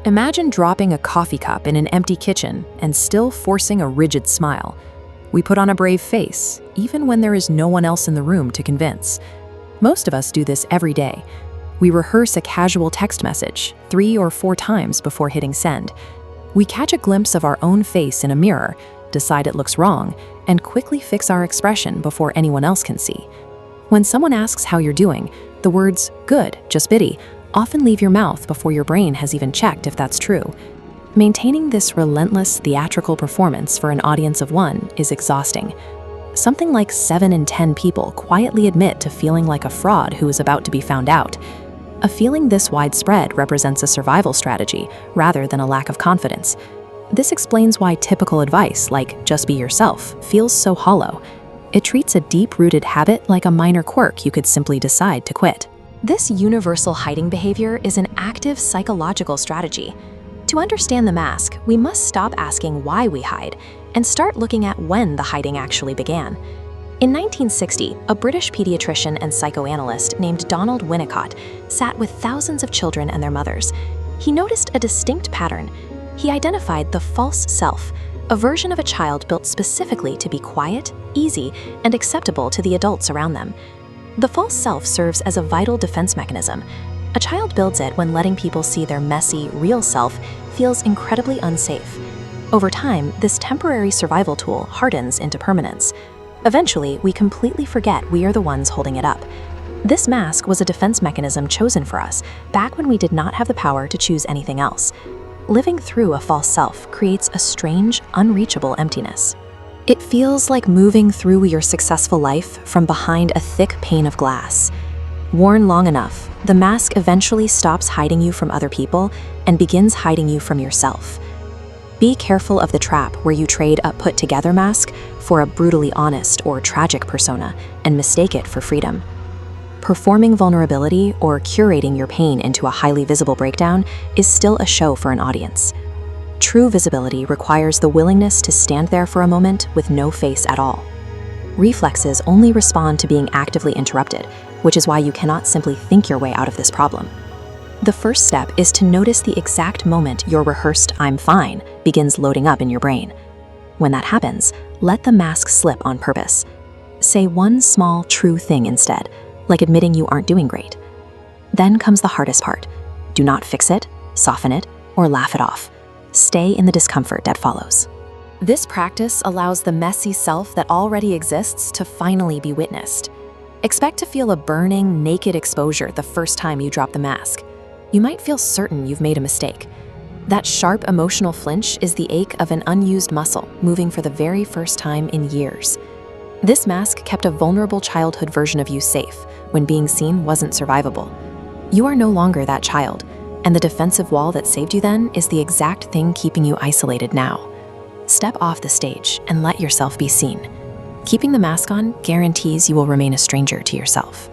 Imagine dropping a coffee cup in an empty kitchen and still forcing a rigid smile. We put on a brave face, even when there is no one else in the room to convince. Most of us do this every day. We rehearse a casual text message 3 or 4 times before hitting send. We catch a glimpse of our own face in a mirror, decide it looks wrong, and quickly fix our expression before anyone else can see. When someone asks how you're doing, the words, "good, just bitty," often leave your mouth before your brain has even checked if that's true. Maintaining this relentless theatrical performance for an audience of 1 is exhausting. Something like 7 in 10 people quietly admit to feeling like a fraud who is about to be found out. A feeling this widespread represents a survival strategy rather than a lack of confidence. This explains why typical advice, like "just be yourself," feels so hollow. It treats a deep-rooted habit like a minor quirk you could simply decide to quit. This universal hiding behavior is an active psychological strategy. To understand the mask, we must stop asking why we hide and start looking at when the hiding actually began. In 1960, a British pediatrician and psychoanalyst named Donald Winnicott sat with thousands of children and their mothers. He noticed a distinct pattern. He identified the false self, a version of a child built specifically to be quiet, easy, and acceptable to the adults around them. The false self serves as a vital defense mechanism. A child builds it when letting people see their messy, real self feels incredibly unsafe. Over time, this temporary survival tool hardens into permanence. Eventually, we completely forget we are the ones holding it up. This mask was a defense mechanism chosen for us back when we did not have the power to choose anything else. Living through a false self creates a strange, unreachable emptiness. It feels like moving through your successful life from behind a thick pane of glass. Worn long enough, the mask eventually stops hiding you from other people and begins hiding you from yourself. Be careful of the trap where you trade a put-together mask for a brutally honest or tragic persona and mistake it for freedom. Performing vulnerability or curating your pain into a highly visible breakdown is still a show for an audience. True visibility requires the willingness to stand there for a moment with no face at all. Reflexes only respond to being actively interrupted, which is why you cannot simply think your way out of this problem. The first step is to notice the exact moment your rehearsed "I'm fine" begins loading up in your brain. When that happens, let the mask slip on purpose. Say one small, true thing instead, like admitting you aren't doing great. Then comes the hardest part. Do not fix it, soften it, or laugh it off. Stay in the discomfort that follows. This practice allows the messy self that already exists to finally be witnessed. Expect to feel a burning, naked exposure the first time you drop the mask. You might feel certain you've made a mistake. That sharp emotional flinch is the ache of an unused muscle moving for the very first time in years. This mask kept a vulnerable childhood version of you safe when being seen wasn't survivable. You are no longer that child, and the defensive wall that saved you then is the exact thing keeping you isolated now. Step off the stage and let yourself be seen. Keeping the mask on guarantees you will remain a stranger to yourself.